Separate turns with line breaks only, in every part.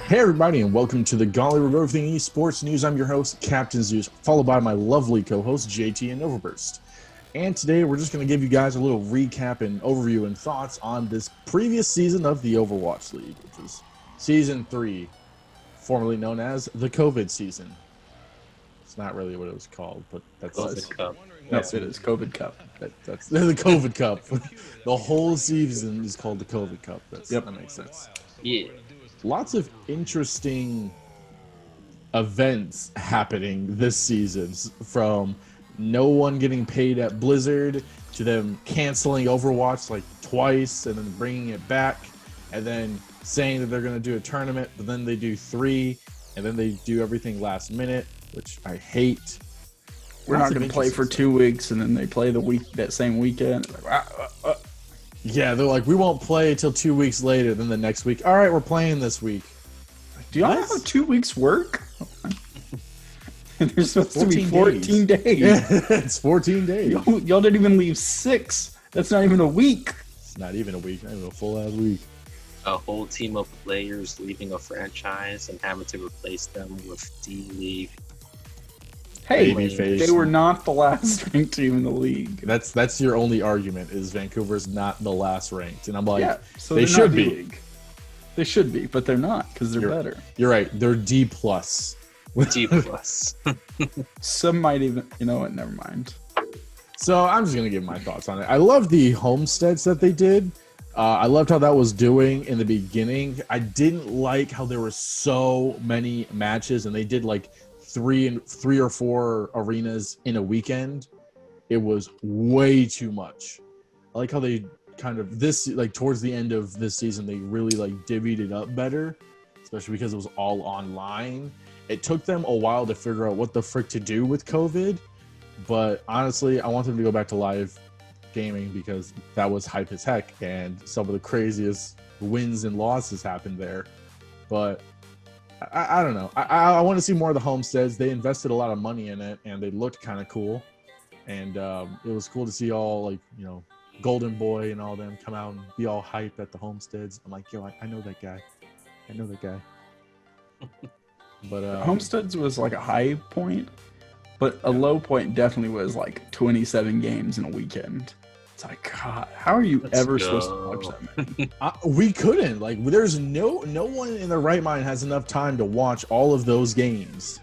Hey everybody, and welcome to the Gauntlet of Everything Esports News. I'm your host, Captain Zeus, followed by my lovely co-host, JT and Overburst. And today we're just going to give you guys a little recap and overview and thoughts on this previous season of the Overwatch League, which is Season 3, formerly known as the COVID season. It's not really what it was called, but that's...
COVID Cup.
No, it is COVID Cup.
That's the COVID Cup. The whole season is called the COVID Cup. That makes sense.
Yeah.
Lots of interesting events happening this season, from no one getting paid at Blizzard to them canceling Overwatch like twice and then bringing it back and then saying that they're going to do a tournament, but then they do 3 and then they do everything last minute, which I hate.
We're not going to play for 2 weeks and then they play that same weekend.
Yeah, they're like, we won't play till 2 weeks later. Then the next week, all right, we're playing this week.
Do y'all know how 2 weeks work? There's supposed to be 14 days.
It's 14 days.
Y'all didn't even leave 6. That's not even a week.
It's not even a week. Not even a full-ass week.
A whole team of players leaving a franchise and having to replace them with D-League.
Hey, they were not the last ranked team in the league.
That's your only argument, is Vancouver's not the last ranked. And I'm like,
yeah, so
they should be.
D-League. They should be, but they're not because they're better.
You're right. They're D+.
D+.
Some might even, you know what, never mind.
So I'm just going to give my thoughts on it. I love the Homesteads that they did. I loved how that was doing in the beginning. I didn't like how there were so many matches and they did like three or four arenas in a weekend. It was way too much. I like how they kind of towards the end of this season, they really divvied it up better, especially because it was all online. It took them a while to figure out what the frick to do with COVID, but honestly, I want them to go back to live gaming because that was hype as heck and some of the craziest wins and losses happened there. But I don't know. I want to see more of the Homesteads. They invested a lot of money in it and they looked kind of cool. And it was cool to see all Golden Boy and all them come out and be all hype at the Homesteads. I'm like, yo, I know that guy. But
Homesteads was like a high point, but a low point definitely was like 27 games in a weekend. It's like, God, how are you supposed to watch that many?
We couldn't. There's no one in their right mind has enough time to watch all of those games.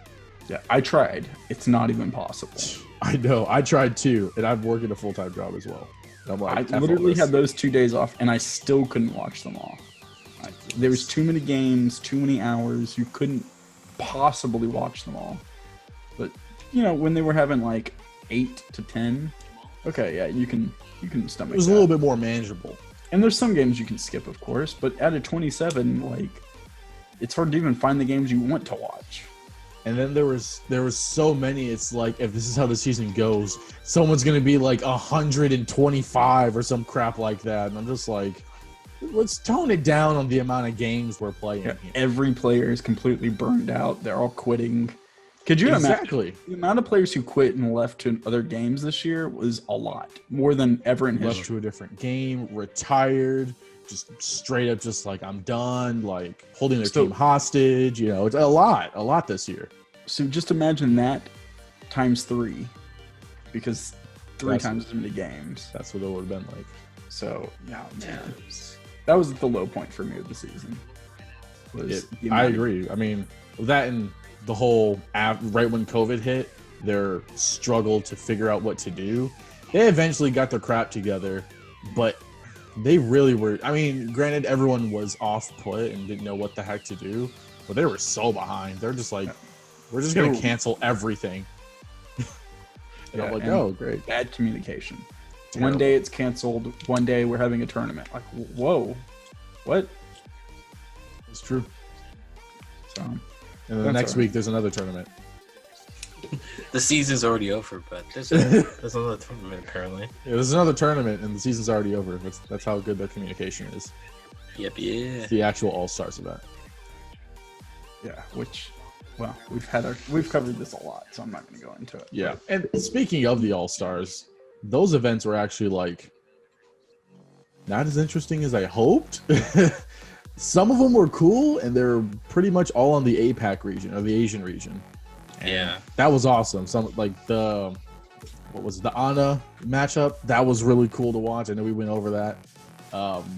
Yeah, I tried. It's not even possible.
I know. I tried too, and I'm working a full-time job as well. I'm like,
I literally had those 2 days off, and I still couldn't watch them all. There was too many games, too many hours. You couldn't possibly watch them all. But when they were having 8 to 10, okay, yeah, you can stomach.
It was a little bit more manageable.
And there's some games you can skip, of course, but out of 27, it's hard to even find the games you want to watch.
And then there was so many. It's like, if this is how the season goes, someone's gonna be 125 or some crap like that, and I'm just like, let's tone it down on the amount of games we're playing.
Yeah, every player is completely burned out. They're all quitting. Could you imagine the amount of players who quit and left to other games this year was a lot, more than ever in history.
Left to a different game, retired, just straight up, just I'm done, holding their team hostage. It's a lot this year.
So just imagine that times 3, because three times as many games.
That's what it would have been like.
So, yeah, man. That was the low point for me of the season.
I agree. I mean, that and the whole right when COVID hit, their struggle to figure out what to do. They eventually got their crap together, but they really were. I mean, granted, everyone was off put and didn't know what the heck to do, but they were so behind. They're just like, we're just going to cancel everything. And I'm like, oh, great.
Bad communication. Terrible. One day it's canceled. One day we're having a tournament. Whoa. What?
It's true.
So,
and the next week there's another tournament.
The season's already over, but there's another tournament apparently.
Yeah, there's another tournament and the season's already over. That's how good their communication is.
Yep, yeah.
It's the actual All-Stars event.
Yeah, which, well, we've covered this a lot, so I'm not going to go into it.
Yeah, and speaking of the All-Stars, those events were actually not as interesting as I hoped. some of them were cool, and they're pretty much all in the APAC region or the Asian region. And
Yeah.
that was awesome. Some like the Ana matchup, that was really cool to watch. I know we went over that.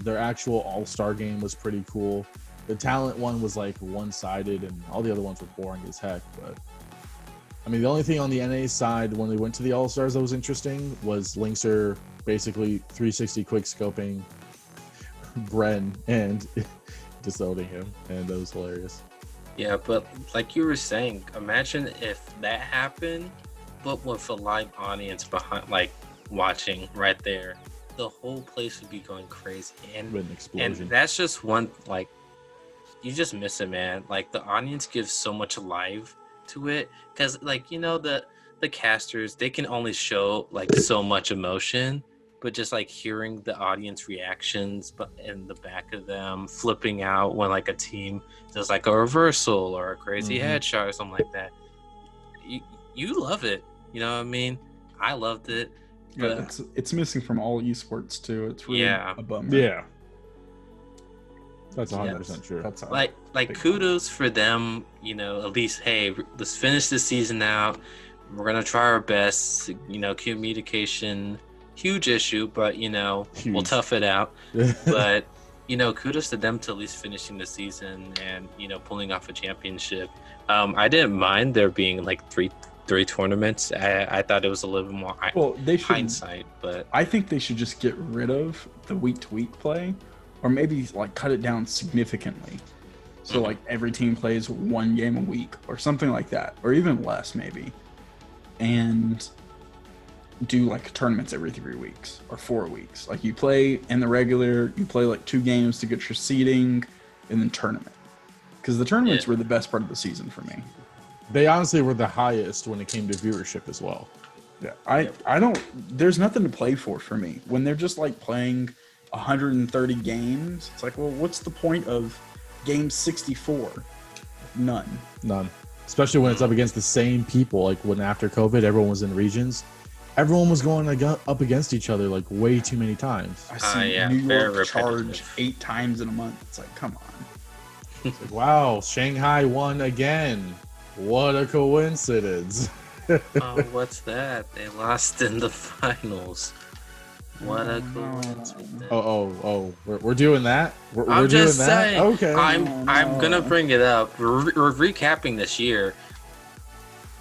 Their actual all-star game was pretty cool. The talent one was like one-sided, and all the other ones were boring as heck. But I mean, the only thing on the NA side when they went to the all-stars that was interesting was Linkser basically 360 quick scoping Bren and disowning him, and that was hilarious.
Yeah, but like you were saying, imagine if that happened, but with a live audience behind, like watching right there, the whole place would be going crazy. And
With an explosion.
and that's just one, like, you just miss it, man. Like the audience gives so much life to it, because like, you know, the casters, they can only show like so much emotion, but just like hearing the audience reactions but in the back of them flipping out when like a team does like a reversal or a crazy headshot or something like that, you love it. You know what I mean? I loved it. But
Yeah, it's missing from all esports too. It's really
Yeah.
a bummer.
Yeah, that's 100%
Yes.
true.
That's
like
big
kudos for them, you know, at least, hey, let's finish this season out. We're gonna try our best. You know, communication, huge issue, but you know, we'll
Huge.
tough it out. But you know, kudos to them to at least finishing the season and, you know, pulling off a championship. I didn't mind there being like three tournaments. I thought it was a little bit more
Well, they should.
hindsight, but
I think they should just get rid of the week-to-week play, or maybe like cut it down significantly. So like every team plays one game a week, or something like that, or even less maybe, and do like tournaments every 3 weeks or 4 weeks. Like you play in the regular, you play like 2 games to get your seeding, and then tournament. Because the tournaments were the best part of the season for me.
They honestly were the highest when it came to viewership as well.
Yeah, I don't. There's nothing to play for me when they're just like playing 130 games. It's like, well, what's the point of game 64? None.
None. Especially when it's up against the same people. Like when after COVID, everyone was in regions. Everyone was going up against each other like way too many times.
I see
yeah,
New
very
York charge
repetitive.
8 times in a month. It's like, come on.
It's like, wow, Shanghai won again. What a coincidence.
oh, what's that? They lost in the finals. What a coincidence.
We're doing that? We're
I'm
doing
just
that?
saying.
Okay.
I'm gonna bring it up. We're recapping this year.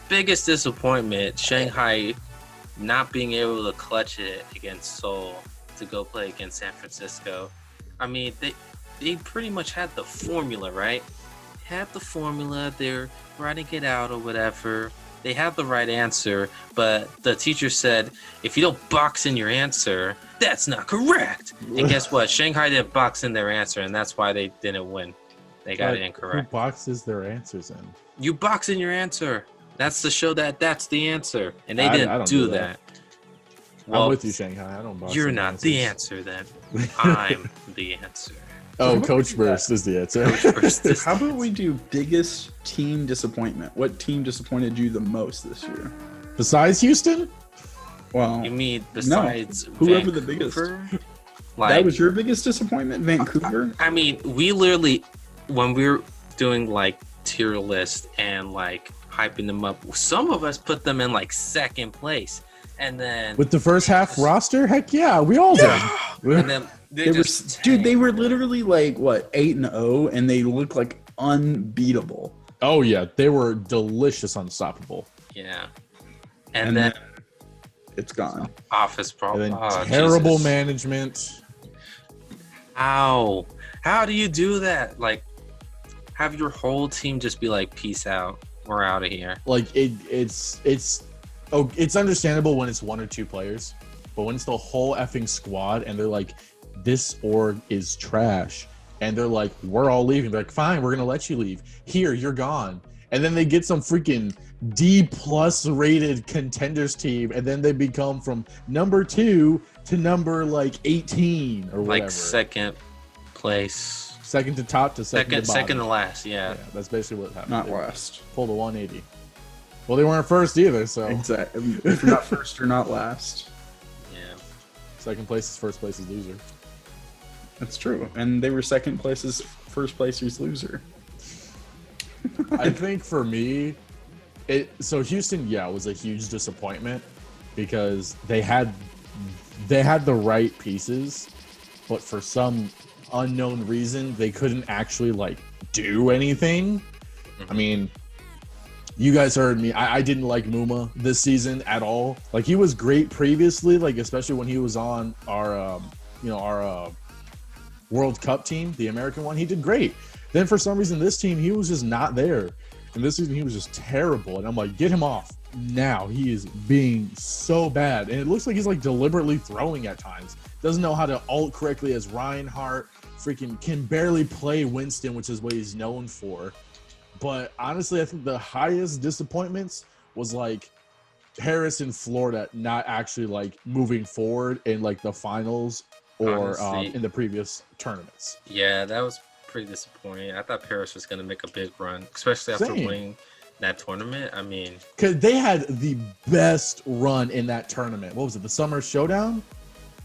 Biggest disappointment: Shanghai not being able to clutch it against Seoul to go play against San Francisco. I mean, they pretty much had the formula, right? Had the formula. They're writing it out or whatever. They have the right answer, but the teacher said, if you don't box in your answer, that's not correct. And guess what? Shanghai didn't box in their answer, and that's why they didn't win. They got it incorrect.
Who boxes their answers in?
You box in your answer. That's to show that that's the answer, and they
I
didn't
don't
do
do
that.
I'm with you, Shanghai. I don't box.
You're
in
not
answers.
the answer then. I'm the answer.
Oh, Coach Burst is the answer.
How about we do biggest team disappointment? What team disappointed you the most this year?
Besides Houston?
Well,
You mean besides
whoever the biggest.
Vancouver?
that was your biggest disappointment, Vancouver?
I mean, we literally, when we were doing like tier list and like hyping them up, some of us put them in like second place, and then
With the first half roster? Heck yeah, we all did.
and then
They were, dude, they were literally like what 8-0, and they looked like unbeatable.
Oh yeah, they were delicious, unstoppable.
yeah, and then
it's gone.
office
And
problem.
then
Oh,
terrible
Jesus.
management.
How do you do that? Like, have your whole team just be like, peace out, we're out of here.
Like it's understandable when it's 1 or 2 players, but when it's the whole effing squad and they're like, this org is trash, and they're like, we're all leaving. They're like, fine, we're gonna let you leave. Here, you're gone. And then they get some freaking D+ rated contenders team, and then they become from number 2 to number like 18 or whatever.
Like second place,
Second to top to second to bottom.
second to last. Yeah.
Yeah, that's basically what happened.
Not
They
last.
pulled a 180. Well, they weren't first either, so
Exactly. If you're not first, you're not last.
Yeah.
second place is first place is loser.
That's true. And they were second place's first placer's loser.
I think for me, so Houston, was a huge disappointment because they had the right pieces, but for some unknown reason they couldn't actually like do anything. I mean, you guys heard me. I didn't like Muma this season at all. Like, he was great previously, like especially when he was on our World Cup team, the American one. He did great. Then for some reason this team, he was just not there. And this season he was just terrible. And I'm like, get him off now. He is being so bad. And it looks like he's like deliberately throwing at times. Doesn't know how to ult correctly as Reinhardt. Freaking can barely play Winston, which is what he's known for. But honestly, I think the highest disappointments was like Paris and Florida not actually like moving forward in like the finals or in the previous tournaments.
Yeah, that was pretty disappointing. I thought Paris was going to make a big run, especially after winning that tournament. I mean,
because they had the best run in that tournament. What was it, the Summer Showdown?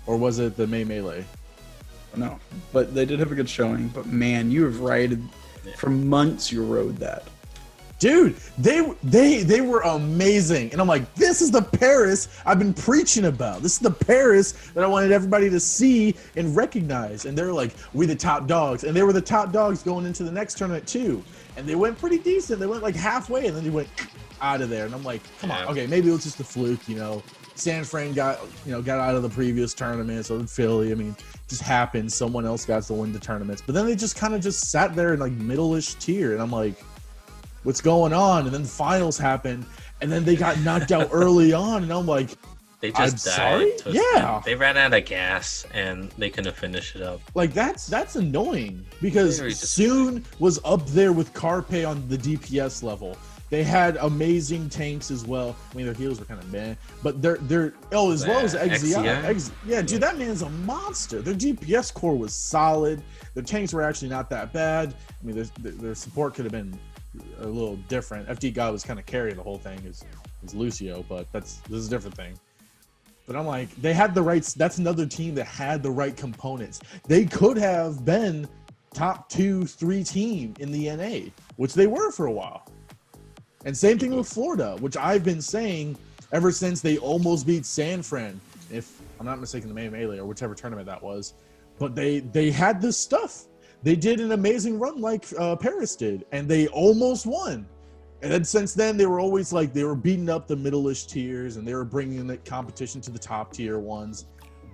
Or was it the May Melee?
No, but they did have a good showing. But man, you have righted for months. You rode that,
dude. They were amazing, and I'm like, this is the Paris I've been preaching about. This is the Paris that I wanted everybody to see and recognize. And they're like, we the top dogs, and they were the top dogs going into the next tournament too. And they went pretty decent. They went like halfway, and then they went out of there. And I'm like, come on, okay, maybe it was just a fluke, you know. San Fran got out of the previous tournament, so did Philly. I mean, just happened. Someone else got to win the tournaments, but then they just kind of just sat there in like middle-ish tier, and I'm like, what's going on? And then the finals happened, and then they got knocked out early on, and I'm like,
they just
died.
Sorry? Yeah, they ran out of gas and they couldn't finish it up.
Like that's annoying because Soon was up there with Carpe on the DPS level. They had amazing tanks as well. I mean, their heals were kind of meh, but they're as well as XZI. Dude, that man's a monster. Their DPS core was solid. Their tanks were actually not that bad. I mean, their support could have been a little different. FD God was kind of carrying the whole thing is Lucio, but this is a different thing. But I'm like, they had the right. That's another team that had the right components. They could have been top 2-3 team in the NA, which they were for a while. And same thing with Florida, which I've been saying ever since they almost beat San Fran, if I'm not mistaken, the May Melee or whichever tournament that was. But they had this stuff. They did an amazing run like Paris did, and they almost won. And then since then, they were always like, they were beating up the middle-ish tiers, and they were bringing the competition to the top tier ones.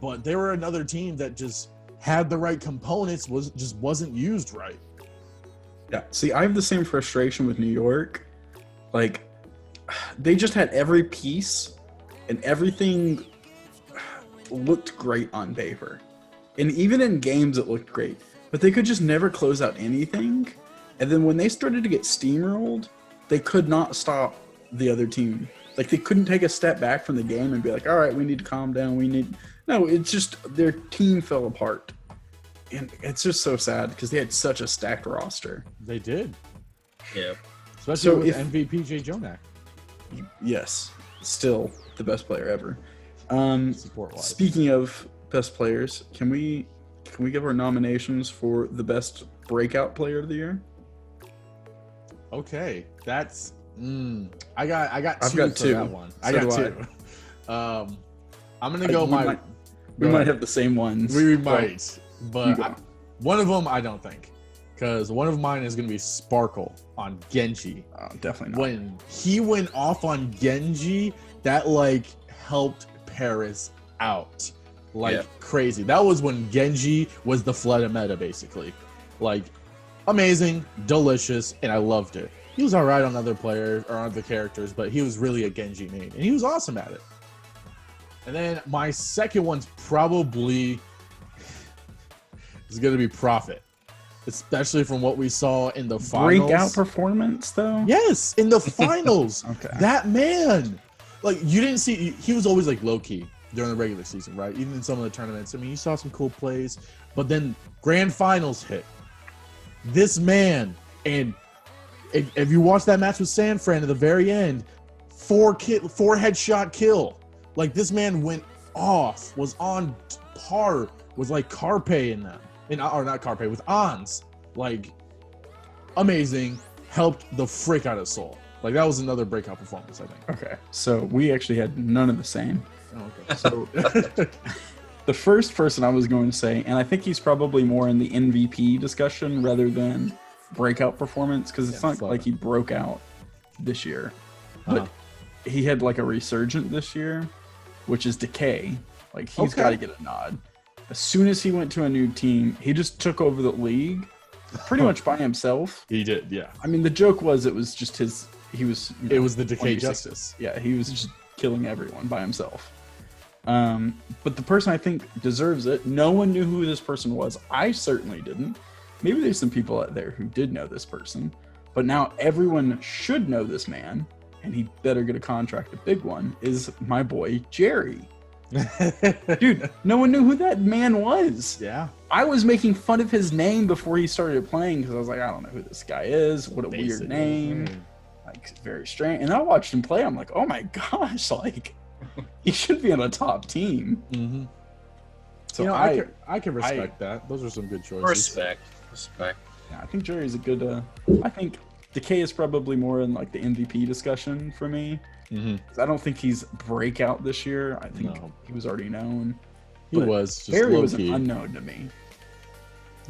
But they were another team that just had the right components, just wasn't used right.
Yeah, see, I have the same frustration with New York. Like, they just had every piece and everything looked great on paper. And even in games, it looked great. But they could just never close out anything. And then when they started to get steamrolled, they could not stop the other team. Like, they couldn't take a step back from the game and be like, all right, we need to calm down. No, it's just their team fell apart. And it's just so sad because they had such a stacked roster.
They did.
Yeah.
Especially with MVP J. Jonak.
Yes, still the best player ever.
Support-wise.
Speaking of best players, can we give our nominations for the best breakout player of the year?
Okay, that's I got
I've
two
got
for
two.
that one.
So
I got two. I'm gonna go
we might have the same ones.
We might, but one of them I don't think. Because one of mine is going to be Sparkle on Genji.
Oh, definitely not.
When he went off on Genji, that, like, helped Paris out. Like, crazy. That was when Genji was the flood of meta, basically. Like, amazing, delicious, and I loved it. He was all right on other players, or other characters, but he was really a Genji main. And he was awesome at it. And then my second one's probably is going to be Prophet. Especially from what we saw in the finals.
Breakout performance, though?
Yes, in the finals.
Okay.
That man. Like, you didn't see... He was always, like, low-key during the regular season, right? Even in some of the tournaments. I mean, you saw some cool plays. But then grand finals hit. This man, and if you watch that match with San Fran at the very end, 4 headshot kill. Like, this man went off, was on par, was like Carpe in them. or not Carpe, with Ons. Like, amazing. Helped the frick out of Soul. Like, that was another breakout performance, I think.
Okay. So we actually had none of the same.
Oh, okay.
So the first person I was going to say, and I think he's probably more in the MVP discussion rather than breakout performance, because it's not like he broke out this year. But he had like a resurgent this year, which is Decay. Like, he's got to get a nod. As soon as he went to a new team, he just took over the league pretty much by himself.
He did, yeah.
I mean, the joke was it was just his. He was.
It was the Decay Justice.
Yeah, he was just killing everyone by himself. But the person I think deserves it. No one knew who this person was. I certainly didn't. Maybe there's some people out there who did know this person, but now everyone should know this man, and he better get a contract, a big one. Is my boy Jerry. Dude, no one knew who that man was.
Yeah.
I was making fun of his name before he started playing because I was like, I don't know who this guy is. What a weird name. Like, very strange. And I watched him play. I'm like, oh my gosh, like, he should be on a top team.
Mm-hmm.
So
you know, I can respect that. Those are some good choices.
Respect.
Yeah, I think Jerry's a good. I think Decay is probably more in like the MVP discussion for me. I don't think he's breakout this year. I think he was already known.
He was. Just
Jerry was
low-key.
an unknown to me.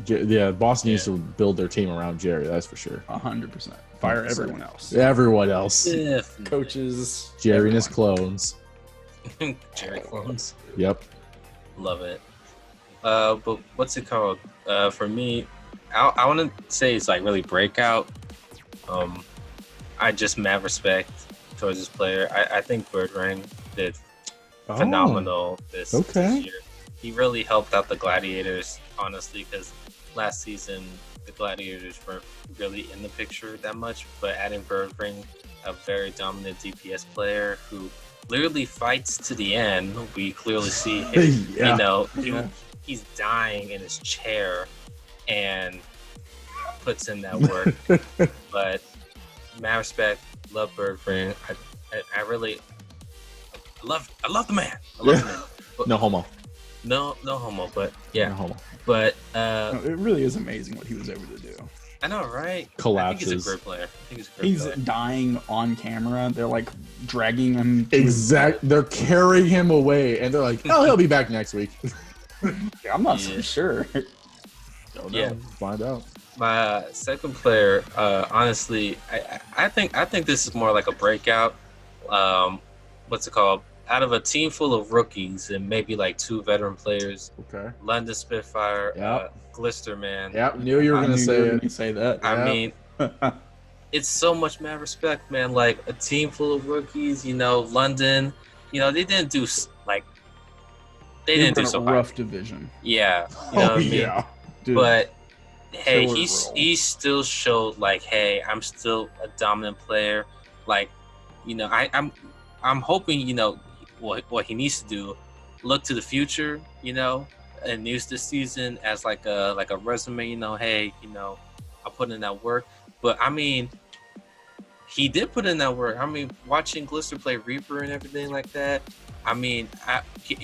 Yeah, Boston needs to build their team around Jerry. That's for sure.
100%. Fire everyone else.
Everyone else.
Coaches.
Jerry and his clones.
Jerry clones.
Yep.
Love it. But what's it called? For me, I want to say it's like really breakout. I just mad respect towards this player. I think Birdring did phenomenal this year. He really helped out the Gladiators, honestly, because last season the Gladiators weren't really in the picture that much. But adding Birdring, a very dominant DPS player who literally fights to the end, we clearly see him, you know, he's dying in his chair and puts in that work. But mad respect, love Birdring. I really love the man. I love the man. But,
no homo.
No homo, but yeah.
No homo.
But
it really is amazing what he was able to do.
I know, right?
Collapses.
I think he's a great player.
He's dying on camera. They're like dragging him.
They're carrying him away, and they're like, "Oh, he'll be back next week."
I'm not so sure.
Don't know. Find out.
My second player, honestly, I think this is more like a breakout. What's it called? Out of a team full of rookies and maybe like 2 veteran players.
Okay.
London Spitfire, Glister, man.
Yep, knew you were gonna say
that.
I mean, it's so much mad respect, man. Like a team full of rookies, you know, London, you know, they didn't do like they didn't do so
rough division.
Yeah, you know what I mean?
Yeah.
Dude,
but hey, he still showed like, hey, I'm still a dominant player. Like, you know, I'm hoping, you know, what he needs to do, look to the future, you know, and use this season as like a resume, you know, hey, you know, I put in that work. But I mean, he did put in that work. I mean, watching Glister play Reaper and everything like that. I mean,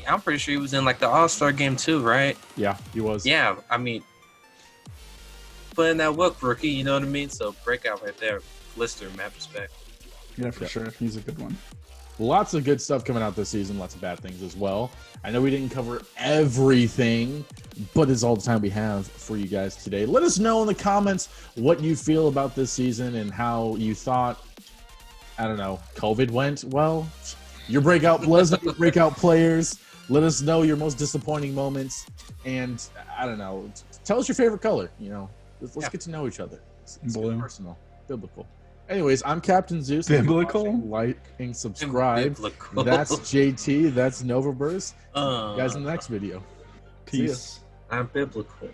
I'm pretty sure he was in like the All-Star game too, right?
Yeah, he was.
Yeah, I mean, put in that work, rookie. You know what I mean? So breakout right there, Glister, mad respect.
Yeah, for sure. He's a good one.
Lots of good stuff coming out this season. Lots of bad things as well. I know we didn't cover everything, but it's all the time we have for you guys today. Let us know in the comments what you feel about this season and how you thought, I don't know, COVID went well. Your breakout players. Let us know your most disappointing moments. And I don't know, tell us your favorite color. You know, let's get to know each other. It's
Blue.
Personal, biblical. Anyways, I'm Captain Zeus.
Biblical?
Like and subscribe.
Biblical.
That's JT. That's Novaburst.
Uh,
You guys in the next video.
Peace.
I'm biblical.